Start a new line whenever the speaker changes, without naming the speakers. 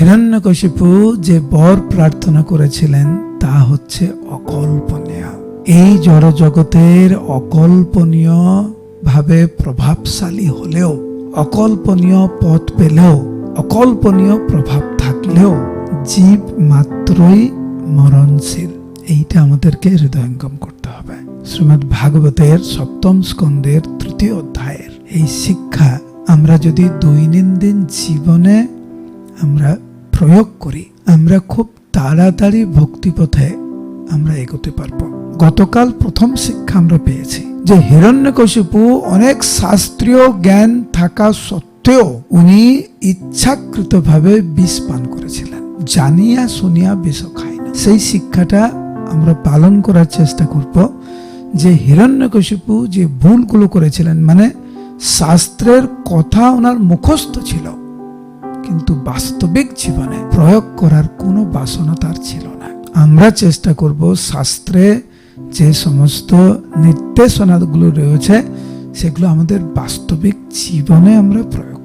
হিরণ্যকশিপু যে বর প্রার্থনা করেছিলেন তা হচ্ছে অকল্পনীয়। এই জড় জগতের অকল্পনীয় ভাবে প্রভাবশালী হলেও, অকল্পনীয় পথ পেলেও, অকল্পনীয় প্রভাব থাকলেও জীব মাত্রই মরণশীল। এইটা আমাদেরকে হৃদয়ঙ্গম করতে হবে। শ্রীমদ্ ভাগবতের 7ম স্কন্ধের 3য় অধ্যায়ের এই শিক্ষা আমরা যদি দৈনন্দিন জীবনে আমরা প্রয়োগ করি, আমরা খুব তাড়াতাড়ি ভক্তিপথে আমরা এগোতে পারবো। গতকাল প্রথম শিক্ষা আমরা পেয়েছি যে হিরণ্যকশিপু অনেক শাস্ত্রীয় জ্ঞান থাকা সত্ত্বেও উনি ইচ্ছাকৃতভাবে বিষ পান করেছিলেন, জানিয়া শুনিয়া বিষ খায় না। সেই শিক্ষাটা আমরা পালন করার চেষ্টা করব যে হিরণ্যকশিপু যে ভুলগুলো করেছিলেন, মানে শাস্ত্রের কথা ওনার মুখস্থ ছিল কিন্তু বাস্তবিক জীবনে প্রয়োগ করার কোনো বাসনা তার ছিল না। আমরা চেষ্টা করব শাস্ত্রে যে সমস্ত নির্দেশনাগুলো রয়েছে সেগুলো আমাদের বাস্তবিক জীবনে আমরা প্রয়োগ